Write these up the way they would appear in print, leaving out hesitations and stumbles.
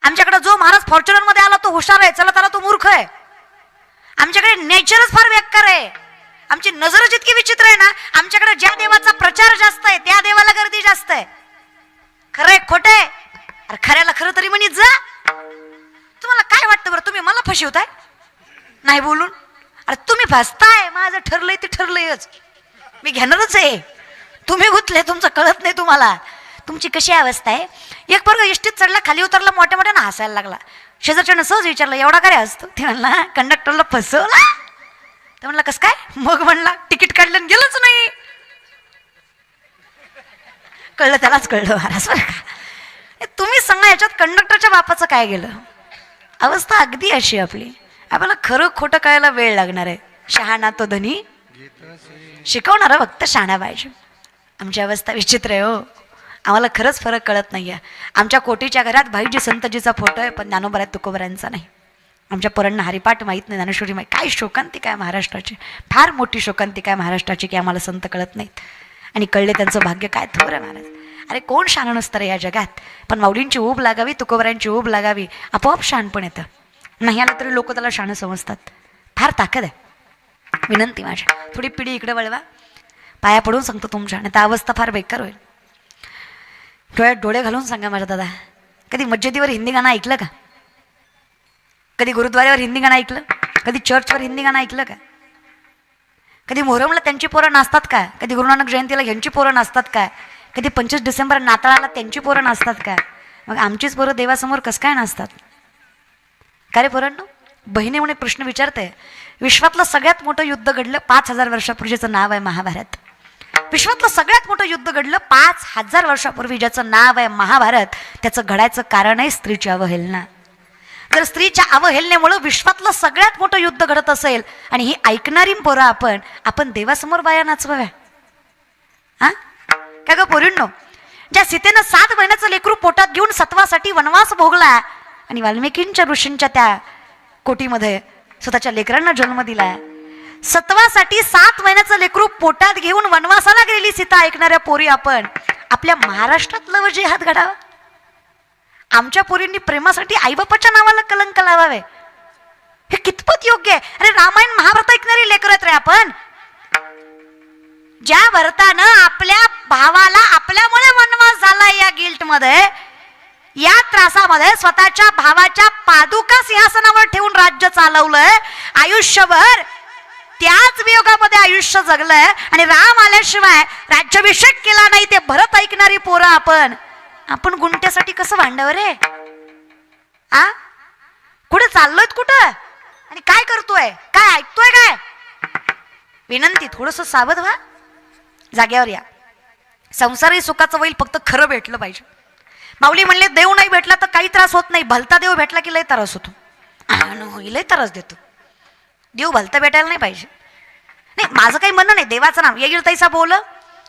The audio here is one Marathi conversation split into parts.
आमच्याकडे जो महाराज फॉर्च्युनर मध्ये आला तो हुशार आहे, चला त्याला तो मूर्ख आहे. आमच्याकडे नेचरच फार बेकार आहे. आमची नजरच इतकी विचित्र आहे ना. आमच्याकडे ज्या देवाचा प्रचार जास्त आहे त्या देवाला गर्दी जास्त आहे. खरंय खोटंय? अरे खऱ्याला खरं तरी म्हणीत जा. तुम्हाला काय वाटतं बरं? तुम्ही मला फसवताय नाही बोलून? अरे तुम्ही फसताय. माझं ठरलंय ते ठरलंयच, मी घेणारच आहे. तुम्ही गुंतले, तुमचं कळत नाही तुम्हाला. तुमची कशी अवस्था आहे? एक पोरगा इष्टीत चढला, खाली उतरला, मोठ्या मोठ्यानं हसायला लागला. शेजारच्यानं सहज विचारलं, एवढा काय असतो? ते म्हणला कंडक्टरला फसवला. ते म्हणला कसं काय? मग म्हणला तिकीट काढलं आणि गेलंच नाही. कळलं त्यालाच कळलं महाराज बरं का. तुम्ही सांगा याच्यात कंडक्टरच्या बापाचं काय गेलं? अवस्था अगदी अशी आपली. आपल्याला खरं खोटं कळायला वेळ लागणार आहे. शहाणा तो धनी शिकवणारा फक्त शहाणा पाहिजे. आमची अवस्था विचित्र आहे हो. आम्हाला खरंच फरक कळत नाही आहे. आमच्या कोटीच्या घरात भाईजी संतजीचा फोटो आहे, पण ज्ञानोबा तुकोबरायांचा नाही. आमच्या पोरांना हरिपाठ माहीत नाही, ज्ञानेश्वरी माहीत. काय शोकांतिका आहे महाराष्ट्राची, फार मोठी शोकांतिका आहे महाराष्ट्राची, की आम्हाला संत कळत नाहीत. आणि कळले त्यांचं भाग्य काय थोर आहे महाराज. अरे कोण शहाणं नसतं रे या जगात. पण माऊलींची ऊब लागावी, तुकोबरायांची ऊब लागावी, आपोआप शहाणपण येतं. नाही आलं तरी लोक त्याला शहाणं समजतात. फार ताकद आहे. विनंती माझ्या, थोडी पिढी इकडे वळवा. पाया पडून सांगतो तुमच्या, आणि त्या अवस्था फार बेकार होईल. डोळ्यात डोळे घालून सांगा माझ्या दादा, कधी मस्जिदीवर हिंदी गाणं ऐकलं का? कधी गुरुद्वाऱ्यावर हिंदी गाणं ऐकलं? कधी चर्चवर हिंदी गाणं ऐकलं का? कधी मोहरमला त्यांची पोरं नाचतात का? कधी गुरुनानक जयंतीला ह्यांची पोरं नाचतात का? कधी 25 डिसेंबर नाताळाला त्यांची पोरं नाचतात का? मग आमचीच पोरं देवासमोर कसं काय नाचतात? का रे पोरांनो? बहिणी म्हणे प्रश्न विचारते. विश्वातलं सगळ्यात मोठं युद्ध घडलं 5000 वर्षापूर्वी, ज्याचं नाव आहे महाभारत. विश्वातलं सगळ्यात मोठं युद्ध घडलं 5000 वर्षापूर्वी, ज्याचं नाव आहे महाभारत. त्याचं घडायचं कारण आहे स्त्रीची अवहेलना. जर स्त्रीच्या अवहेलनेमुळे विश्वातलं सगळ्यात मोठं युद्ध घडत असेल, आणि ही ऐकणारी पोरं आपण देवासमोर बाया नाचवाव्या? हा का ग पोरींनो? ज्या सीतेनं 7 महिन्याचं लेकरू पोटात घेऊन सत्वासाठी वनवास भोगला, आणि वाल्मिकींच्या ऋषींच्या त्या कोटीमध्ये स्वतःच्या लेकरांना जन्म दिला. सत्वासाठी 7 महिन्याचं लेकरू पोटात घेऊन वनवासाला गेलेली सीता ऐकणाऱ्या पोरी आपण आपल्या महाराष्ट्रात लव जिहाद घडावा? आमच्या पोरींनी प्रेमासाठी आईबापाच्या नावाला कलंक लावावे? हे कितपत योग्य आहे? अरे रामायण महाभारत ऐकणारी लेकर आहेत रे आपण. ज्या भरतानं आपल्या भावाला आपल्यामुळे वनवास झाला, या गिल्ट मध्ये, या त्रासामध्ये स्वतःच्या भावाच्या पादुका सिंहासनावर ठेवून राज्य चालवलंय आयुष्यभर, त्याच वियोगामध्ये आयुष्य जगलंय, आणि राम आल्याशिवाय राज्याभिषेक केला नाही ते भरत ऐकणारी पोरं आपण गुंट्यासाठी कसं भांडावं रे? आ कुठे चाललोय, कुठं आणि काय करतोय, काय ऐकतोय काय? विनंती, थोडस सावध व्हा, जाग्यावर या. संसारी सुखाचं होईल, फक्त खरं भेटलं पाहिजे. माऊली म्हणले देव नाही भेटला तर काही त्रास होत नाही, भलता देव भेटला की लय त्रास होतो. लय त्रास देतो देव, भलता भेटायला नाही पाहिजे. नाही, माझं काही म्हणणं नाही. देवाचं नाम येईल तैसा बोल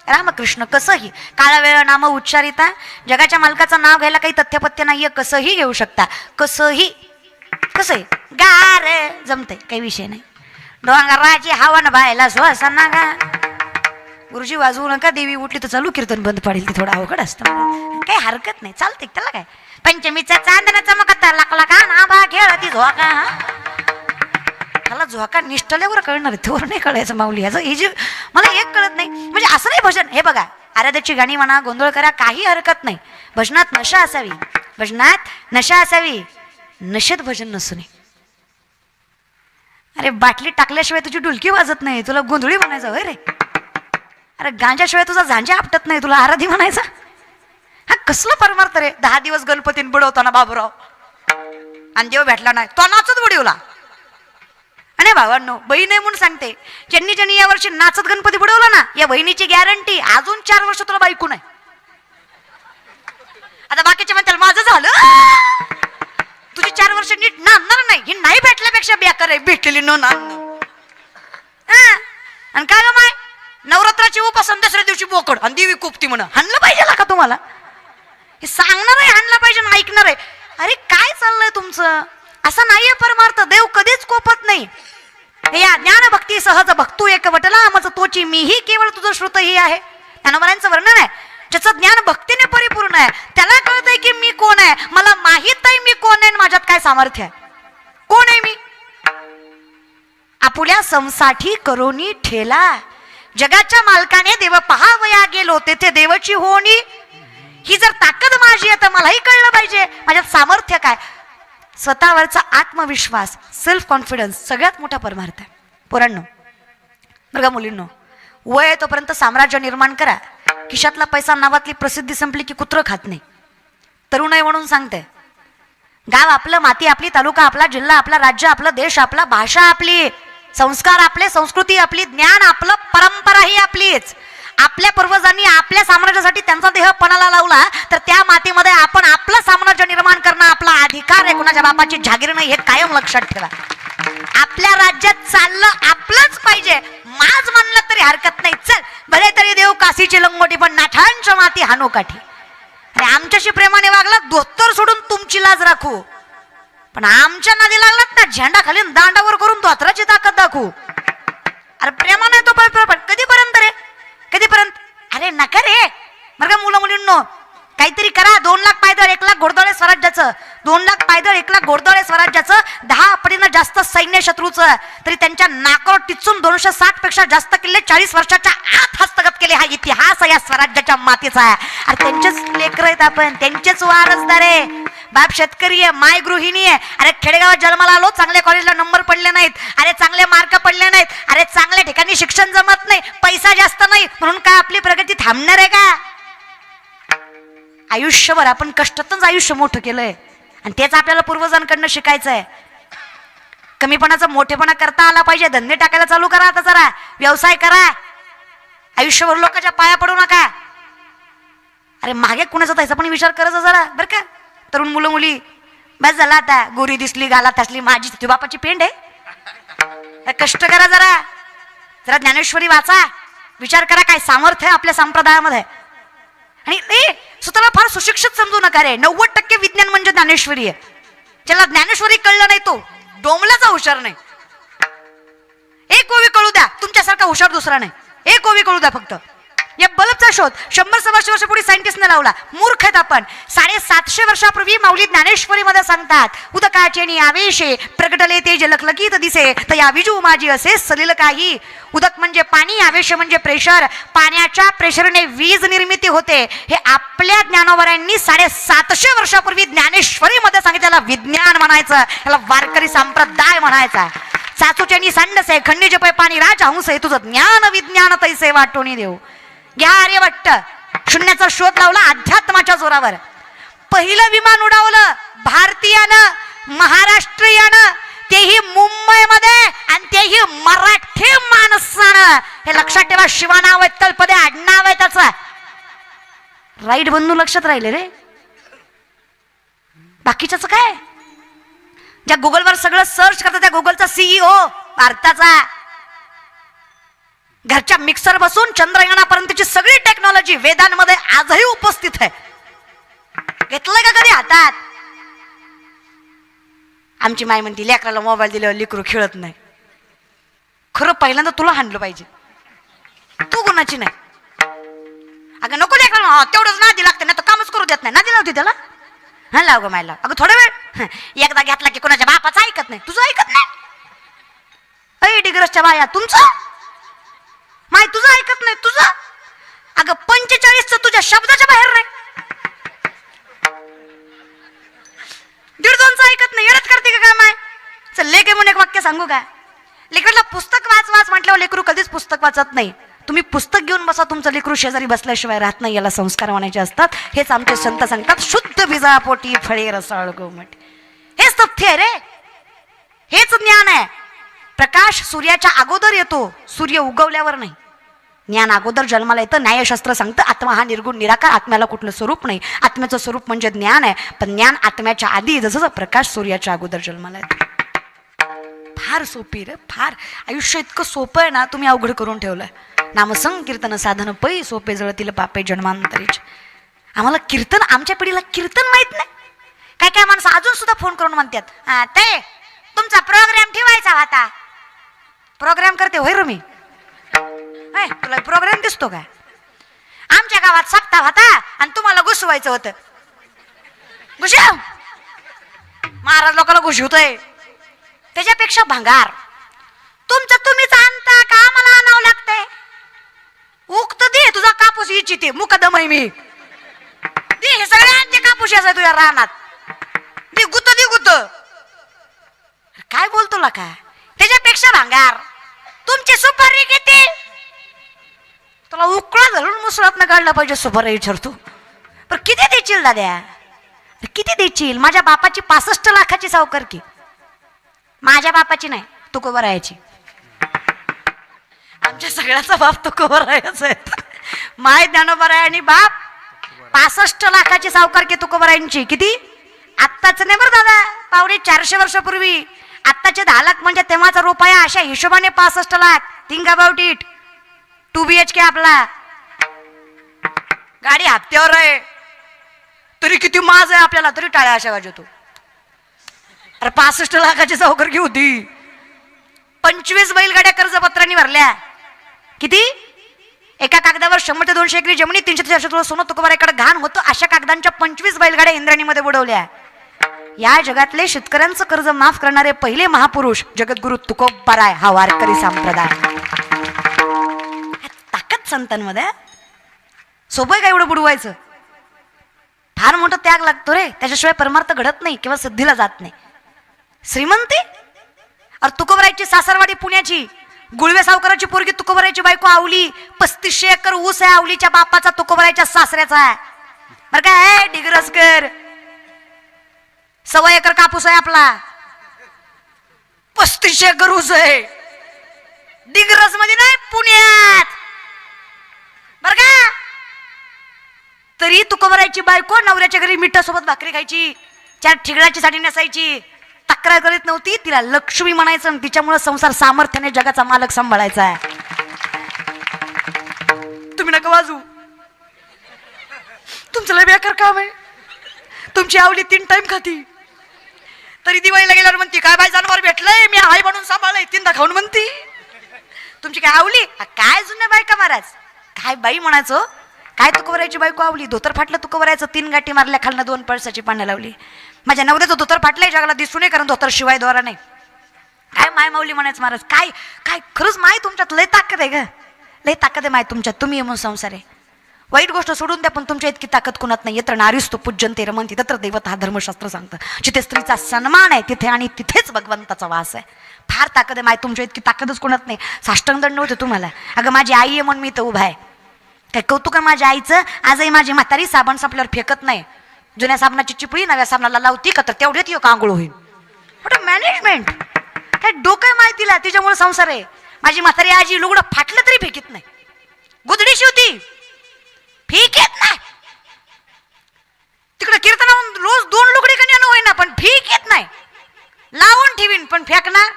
रामकृष्ण. कसंही काळा वेळ नाम उच्चारिता, जगाच्या मालकाचं नाव घ्यायला काही तथ्यपथ्य नाहीये, कसंही घेऊ शकता. कसंही गार जमते, काही विषय नाही. डोंगराची हवन बायला श्वासांना गा. गुरुजी वाजवू नका, देवी उठली तर चालू कीर्तन बंद पडेल, ते थोडं अवघड असतं. काही हरकत नाही, चालते त्याला काय. पंचमीचा चांदणा चमकता लागला का ना बा खेळ ती झोका. मला झोका निष्ठल्यावर कळणार आहे, थोर नाही कळायचं माऊली. ह्याचं हे जे मला एक कळत नाही, म्हणजे असं नाही भजन. हे बघा, आराध्याची गाणी म्हणा, गोंधळ करा, काही हरकत नाही. भजनात नशा असावी, भजनात नशा असावी. नशेत भजन नसू नये. अरे बाटली टाकल्याशिवाय तुझी डुलकी वाजत नाही, तुला गोंधळी म्हणायचं होय रे? अरे गांजाशिवाय तुझा झांजा आपटत नाही, तुला आराधी म्हणायचा? हा कसलं परमार्थ रे? 10 दिवस गणपतीन बुडवताना बाबूराव, आणि देव भेटला नाही, तो नाचत बुडवला. आणि भावांनो, बहीण आहे म्हणून सांगते, ज्यांनी या वर्षी नाचत गणपती बुडवला ना, या बहिणीची गॅरंटी अजून 4 वर्ष तुला बायको नाही. आता बाकीचे म्हणतात माझं झालं, तुझी 4 वर्ष नीट नांदणार नाही. ही नाही भेटल्यापेक्षा बेकार आहे भेटलेली न नांदणं. आणि काय ग माय, नवरात्राची उपासन दुसऱ्या दिवशी बोकड आणि देवी कोपती म्हणा, हाणलं पाहिजे का तुम्हाला? हे सांगणार आहे हाणलं पाहिजे ना ऐकणार आहे. अरे काय चाललंय तुमचं? असं नाहीये परमार्थ. देव कधीच कोपत नाही. या ज्ञान भक्ती सहज भक्तू एक वटला, माझं तोची मीही केवळ तुझं श्रुत ही आहे. ज्ञानोबांचं वर्णन आहे. ज्याचं ज्ञान भक्तीने परिपूर्ण आहे, त्याला कळतंय की मी कोण आहे, मला माहित आहे मी कोण आहे, माझ्यात काय सामर्थ्य आहे. कोण आहे मी? आपुल्या समसाठी करोनी ठेला, जगाच्या मालकाने देव पहावया गेलो तेथे देवाची होणी. ही जर ताकद माझी आहे तर मलाही कळलं पाहिजे माझ्यात सामर्थ्य काय. स्वतःवरचा आत्मविश्वास, सेल्फ कॉन्फिडन्स सगळ्यात मोठा परमार्थ आहे. पोरांनो, बरं मुलींनो, वय तोपर्यंत साम्राज्य निर्माण करा. खिशातला पैसा नावातली प्रसिद्धी संपली की कुत्र खात नाही. तरुण आहे म्हणून सांगते, गाव आपलं, माती आपली, तालुका आपला, जिल्हा आपला, राज्य आपलं, देश आपला, भाषा आपली, संस्कार आपले, संस्कृती आपली, ज्ञान आपलं, परंपरा ही आपलीच. आपल्या पूर्वजांनी आपल्या साम्राज्यासाठी त्यांचा देह पणाला लावला तर त्या मातीमध्ये आपण आपलं साम्राज्य निर्माण करणं आपला अधिकार आहे, कोणाच्या बापाची जागीर नाही, हे कायम लक्षात ठेवा. आपल्या राज्यात चाललं आपलंच पाहिजे, माझ म्हणलं तरी हरकत नाही. चल भले तरी देऊ काशीची लंगोटी, पण नाठांच्या माती हानो काठी. आणि आमच्याशी प्रेमाने वागला, धोतर सोडून तुमची लाज राखू, पण आमच्या नादी लागलात ना, झेंडा खाली दांडावर करून धोत्राची ताकद दाखवू. अरे प्रेमाने तो कधीपर्यंत रे, कधीपर्यंत? अरे नका रे. बरं का मुलं मुलींनो, काहीतरी करा. 2 लाख पायदळ 1 लाख घोडदळ स्वराज्याचं, 2 लाख पायदळ 1 लाख घोडदळ स्वराज्याचं, 10 पटीनं जास्त सैन्य शत्रूचं, तरी त्यांच्या नाकावर टिचून 260 पेक्षा जास्त किल्ले 40 वर्षाच्या आत हस्तगत केले. हा इतिहास या स्वराज्याच्या मातीचा आहे. अरे त्यांचेच लेकर आहेत आपण, त्यांचेच वारसदार आहे. बाप शेतकरी आहे, माय गृहिणी आहे. अरे खेडेगावात जन्माला आलो, चांगल्या कॉलेजला नंबर पडले नाहीत, अरे चांगले मार्क पडले नाहीत, अरे चांगल्या ठिकाणी शिक्षण जमत नाही, पैसा जास्त नाही, म्हणून काय आपली प्रगती थांबणार आहे का? आयुष्यभर आपण कष्टातच आयुष्य मोठं केलंय आणि तेच आपल्याला पूर्वजांकडनं शिकायचं आहे. कमीपणाचा मोठेपणा करता आला पाहिजे. धंदे टाकायला चालू करा, आता जरा व्यवसाय करा. आयुष्यभर लोकांच्या पाया पडू नका. अरे मागे कुणाचा त्याचा पण विचार करायचा जरा, बरं का तरुण मुलं मुली. बस झाला आता, गोरी दिसली, गालात असली, माझी तुझ्या बापाची पेंड आहे. कष्ट करा जरा, जरा ज्ञानेश्वरी वाचा, विचार करा काय सामर्थ्य आहे आपल्या संप्रदायामध्ये. आणि स्वतःला फार सुशिक्षित समजू नका रे. 90% विज्ञान म्हणजे ज्ञानेश्वरी आहे. ज्याला ज्ञानेश्वरी कळलं नाही तो डोंबल्याचा हुशार नाही. एक ओवी कळू द्या, तुमच्यासारखा हुशार दुसरा नाही. एक ओवी कळू द्या फक्त. या बल्बचा शोध 100-125 वर्षापूर्वी सायंटिस्टने लावला. मूर्ख आहेत आपण. 750 वर्षापूर्वी माऊली ज्ञानेश्वरी मध्ये सांगतात, उदकाचे आवेशे प्रगटले ते जलकलकीत दिसे तया विजू माझी असे सलिल काही. उदक म्हणजे पाणी, आवेश म्हणजे प्रेशर. पाण्याच्या प्रेशरने वीज निर्मिती होते. हे आपल्या ज्ञानोबऱ्यांनी 750 वर्षापूर्वी ज्ञानेश्वरी मध्ये सांगितलं. विज्ञान म्हणायचं, याला वारकरी संप्रदाय म्हणायचा. साचूचे सांडस आहे, खंडीज पै पाणी राजहंस आहे, तुझं ज्ञान विज्ञान तैसे वाटोनी देऊ. घ्या आर्यभट्ट, शून्याचा शोध लावला अध्यात्माच्या जोरावर. पहिलं विमान उडवलं भारतीयानं, महाराष्ट्रीयानं, तेही मुंबईमध्ये, आणि तेही मराठी माणसानं. हे लक्षात ठेवा. शिवानाव आहे, तळपदे आडनाव आहे त्याचं. राईट बंधू लक्षात राहिले रे. बाकीच्याच काय, ज्या गुगलवर सगळं सर्च करतात त्या गुगलचा CEO भारताचा. घरच्या मिक्सर बसून चंद्रयानापर्यंतची सगळी टेक्नॉलॉजी वेदांमध्ये आजही उपस्थित आहे. घेतलंय का कधी हातात? आमची माय म्हणती लेकराला मोबाईल दिल्यावर लेकरू खेळत नाही. खरं पहिल्यांदा तुला हाणलं पाहिजे, तू गुणाची नाही. अगं नको लेकराला तेवढंच नादी लागते, नाही तर कामच करू देत नाही. नादी लावते त्याला. हा लाव ग मायला. अगं थोडा वेळ एकदा घेतला की कोणाच्या बापाचं ऐकत नाही, तुझं ऐकत नाही. अय डिग्रसच्या बाया, तुमचं माय तुझं ऐकत नाही. तुझं अगं 45 तुझ्या शब्दाच्या बाहेर नाही. 1.5-2 ऐकत नाही. एवढंच करते का काय माय? चल लेके म्हणून एक वाक्य सांगू का? लेकराला पुस्तक वाच म्हटल्यावर लेकरू कधीच पुस्तक वाचत नाही. तुम्ही पुस्तक घेऊन बसा, तुमचं लेकरू शेजारी बसल्याशिवाय राहत नाही. याला संस्कार म्हणायचे असतात. हेच आमचे संत सांगतात. शुद्ध बीजापोटी फळे रसाळ गोमट. हेच तथ्य आहे रे, हेच ज्ञान आहे. प्रकाश सूर्याच्या अगोदर येतो, सूर्य उगवल्यावर नाही. ज्ञान अगोदर जन्माला येतं. न्यायशास्त्र सांगतं आत्मा हा निर्गुण निराकार, आत्म्याला कुठलं स्वरूप नाही. आत्म्याचं स्वरूप म्हणजे ज्ञान आहे. पण ज्ञान आत्म्याच्या आधी, जसं प्रकाश सूर्याच्या अगोदर जन्माला येतो. फार सोपी रे, फार. आयुष्य इतकं सोपं आहे ना, तुम्ही अवघड करून ठेवलंय. नामसंकीर्तन साधन पै सोपे जळतील पापे जन्मांतरीच. आम्हाला कीर्तन, आमच्या पिढीला कीर्तन माहित नाही. काय काय माणसं अजून सुद्धा फोन करून म्हणतात, ते तुमचा प्रोग्राम ठेवायचा होता. प्रोग्राम करते होय रे मी? तुला प्रोग्राम दिसतो काय? आमच्या गावात सप्ताह होता आणि तुम्हाला घुसवायचं होतं. घुसव. महाराज लोकांना घुसवतोय. त्याच्यापेक्षा भंगार तुमचं तुम्हीच आणता का आम्हाला आणावं लागतंय? उक्त दे तुझा कापूस इच्छिते मुकदम आहे मी. दे हे सगळे आणते कापूस याचा तुझ्या रानात. दे गुत दे गुत. काय बोलतो ला का? त्याच्यापेक्षा भांगार तुमची सुपारी किती? तुला उकळा घालून मुसळात काढला पाहिजे सुपारी विचारतो. पण किती देशील दाद्या? किती देशील? माझ्या बापाची 65 लाखाची सावकारकी. माझ्या बापाची नाही तुकोबरायाची. आमच्या सगळ्याचा बाप तुकोबरायाचा आहे. माय ज्ञानोबराय आणि बाप 65 लाखाची सावकारकी तुकोबरायांची. किती? आत्ताच नाही बरं दादा, पावणे 400 वर्षापूर्वी. आत्ताचे 10 लाख म्हणजे तेव्हाचा रुपया. अशा हिशोबाने 65 lakh. Think about it. 2 BHK आपला. गाडी हप्त्यावर आहे तरी किती माज आहे आपल्याला, तरी टाळ्या अशा वाजवतो. अरे 65 लाखाची सावकारकी होती. 25 बैलगाड्या कर्जपत्रांनी भरल्या. किती? एका कागदावर 100 ते 200 एकरी जमिनी, 300 ते 400 सोनं तुकोबाराकडे घाण होतं. अशा कागदांच्या 25 बैलगाड्या इंद्राणीमध्ये बुडवल्या. या जगातले शेतकऱ्यांचं कर्ज माफ करणारे पहिले महापुरुष जगद्गुरु तुकोबाराय हा वारकरी संप्रदाय. ताकद संतांमध्ये. सोबत काय एवढं बुडवायचं? फार मोठा त्याग लागतो रे. त्याच्याशिवाय परमार्थ घडत नाही किंवा सिद्धीला जात नाही. श्रीमंती. अरे तुकोबारायची सासरवाडी पुण्याची. गुळवे सावकाराची पोरगी तुकोबारायची बायको आवली. 3500 एकर ऊस आहे आवलीच्या बापाचा, तुकोबारायच्या सासऱ्याचा आहे बरं काय. डिग्रसकर. 1.25 एकर कापूस आहे आपला. 3500 एकर ऊस आहे. डिग्रस मध्ये नाही, पुण्यात बर का. तरी तुकोबारायची बायको नवऱ्याच्या घरी मिठासोबत भाकरी खायची, 4 ठिगळाची साडी नेसायची, तक्रार करीत नव्हती. तिला लक्ष्मी म्हणायचं आणि तिच्यामुळे संसार सामर्थ्याने जगाचा मालक सांभाळायचा आहे. तुम्ही नका वाजू, तुमचं लय बेकार काम आहे. तुमची आवली 3 टाइम खाती तरी दिवाळीला गेल्यावर म्हणती काय बाय जनावर भेटलंय मी आई म्हणून सांभाळलंय. 3दा खाऊन म्हणती. तुमची काय आवली? काय जुन्या बायका महाराज. काय बाई म्हणायचो. काय तुकोबारायची बायको आवली. धोतर फाटलं तुकोबारायचं. 3 गाठी मारल्या, खालनं 2 पळसाची पानं लावली. माझ्या नवऱ्याचं धोतर फाटलंय, जगाला दिसू नये कारण धोतर शिवाय दोरा नाही. काय माय माऊली म्हणायचं महाराज. काय काय खरंच माय तुमच्यात लय ताकद आहे ग. लय ताकद आहे माय तुमच्यात. तुम्ही येऊन संसार आहे. वाईट गोष्ट सोडून द्या, पण तुमच्या इतकी ताकद कुणात नाही. यत्र नारीस्तु पूज्यन्ते रमन्ति तत्र दैवत हा धर्मशास्त्र सांगतं. जिथे स्त्रीचा सन्मान आहे तिथे आणि तिथेच भगवंताचा वास आहे. फार ताकद आहे माय तुमच्या इतकी ताकदच कोणात नाही. साष्टांग दंड होते तुम्हाला. अगं माझी आई आहे म्हणून मी तर उभा आहे. काय कौतुक आहे माझ्या आईचं. आजही माझी म्हातारी साबण संपल्यावर फेकत नाही. जुन्या साबणाची चिपळी नव्या साबणाला लावती का तर तेवढ्यात एक आंघोळ होईल. कुठं मॅनेजमेंट. काय डोकं आहे माहितीला. तिच्यामुळे संसार आहे. माझी म्हातारी आजी लुगडं फाटलं तरी फेकीत नाही. गुदडी शिवती, फेकीत नाही. तिकडे कीर्तनावरून रोज 2 लुगडी कणी होईना पण फेकीत नाही. लावून ठेवीन पण फेकणार.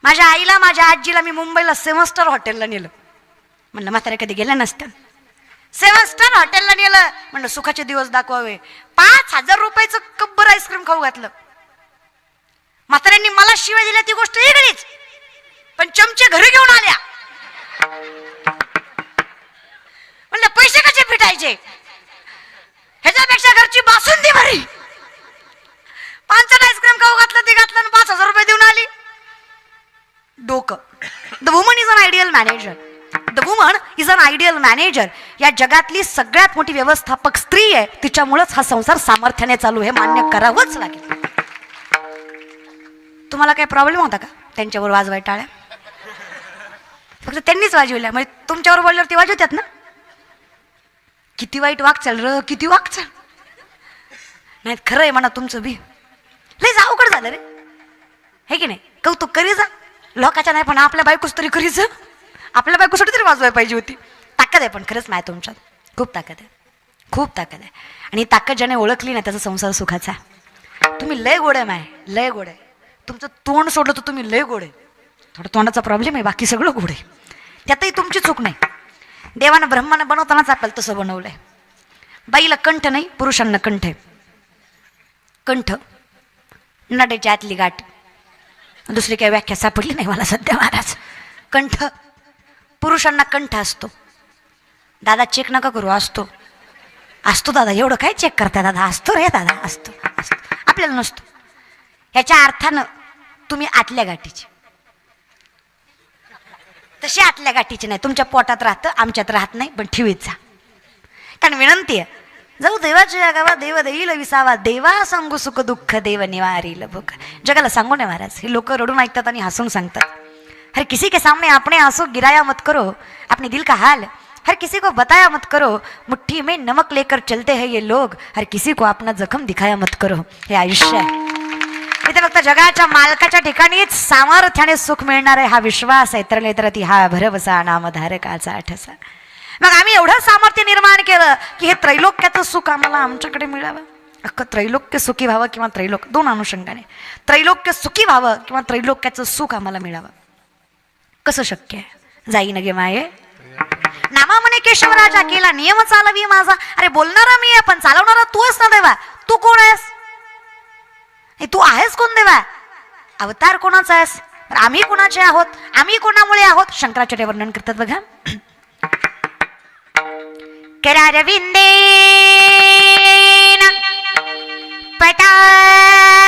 माझ्या आईला माझ्या आजीला मी मुंबईला 7 स्टार हॉटेलला नेलं. म्हणलं म्हाताऱ्या कधी गेल्या नसत्या. 7 स्टार हॉटेलला नेलं. म्हणलं सुखाचे दिवस दाखवावे. 5000 रुपयाचं कब्बर आईस्क्रीम खाऊ घातलं. म्हाताऱ्यांनी मला शिवाय दिल्या ती गोष्ट वेगळीच, पण चमचे घरी घेऊन आल्या. म्हणलं पैसे कसे फिटायचे. ह्याच्यापेक्षा घरची बासुंदी भरी. 5 आईस्क्रीम खाऊ घातलं, ती घातलं आणि 5000 रुपये देऊन आली. डोकं. The woman is an ideal manager. The woman is an ideal manager. या जगातली सगळ्यात मोठी व्यवस्थापक स्त्री आहे. तिच्यामुळेच हा संसार सामर्थ्याने चालू हे मान्य करावंच लागेल. तुम्हाला काही प्रॉब्लेम होता का त्यांच्यावर वाजवाय टाळ्या? फक्त त्यांनीच वाजवल्या. म्हणजे तुमच्यावर बोलल्यावर ते वाजवतात ना. किती वाईट वागचाल र, किती वागचाल. नाही खरं आहे म्हणा तुमचं बी. लय अवघड झालं रे, हे की नाही. कौतुक करी जा लोकांच्या नाही, पण आपल्या बायकोच तरी करी जा. आपल्या बायकोसाठी तरी वाजवाय पाहिजे होती. ताकद आहे पण खरंच नाही तुमच्यात. खूप ताकद आहे, खूप ताकद आहे. आणि ताकद ज्याने ओळखली ना त्याचा संसार सुखाचा. तुम्ही लय गोड आहे माय, लय गोड आहे. तुमचं तोंड सोडलं तर तुम्ही लय गोड आहे. थोडं तोंडाचा प्रॉब्लेम आहे, बाकी सगळं गोड आहे. त्यातही तुमची चूक नाही. देवानं ब्रह्मानं बनवतानाच आपल्याला तसं बनवलंय. बाईला कंठ नाही, पुरुषांना कंठ आहे. कंठ नड्याच्या आतली गाठ. दुसरी काही व्याख्या सापडली नाही मला सध्या महाराज. कंठ पुरुषांना कंठ असतो, दादा चेक नका करू, असतो असतो दादा, एवढं काय चेक करताय दादा, असतो रे दादा, असतो असतो, आपल्याला नसतो. ह्याच्या अर्थानं तुम्ही आतल्या गाठीचे, तसे आतल्या गाठीचे नाही. तुमच्या पोटात राहतं, आमच्यात राहत नाही, पण ठेवीत जा. कारण विनंती आहे, जाऊ देवाच्या गावा देव देईल विसावा, देवा सांगू सुख दुःख देव निवारील भूक. जगाला सांगू नये महाराज. हे लोक रडून ऐकतात आणि हसून सांगतात. हर किसी के सामने आपने आंसू गिराया मत करो, अपने दिल का हाल हर किसी को बताया मत करो, मुट्ठी में नमक लेकर चलते हैं ये लोग, हर किसी को अपना जखम दिखाया मत करो. हे आयुष्य आहे. इथे फक्त जगाच्या मालकाच्या ठिकाणीच सामर्थ्याने सुख मिळणार आहे, हा विश्वास आहे. तरले तर ती हा भरवसा नामधारकाचा ठसा. मग आम्ही एवढं सामर्थ्य निर्माण केलं की हे त्रैलोक्याचं सुख आम्हाला आमच्याकडे मिळावं. अख्खं त्रैलोक्य सुखी व्हावं किंवा त्रैलोक, दोन अनुषंगाने, त्रैलोक्य सुखी व्हावं किंवा त्रैलोक्याचं सुख आम्हाला मिळावं. कसं शक्य आहे? जाईन गे माये नामा म्हणे केशवराजा, केला नियम चालवी माझा. अरे बोलणारा मी आहे, पण चालवणारा तू आहेस ना देवा. तू कोण आहेस? तू आहेस कोण देवा? अवतार कोणाचा आहेस? आम्ही कोणाचे आहोत? आम्ही कोणामुळे आहोत? शंकराचार्य वर्णन करतात बघा. करारविंदेन, 北大。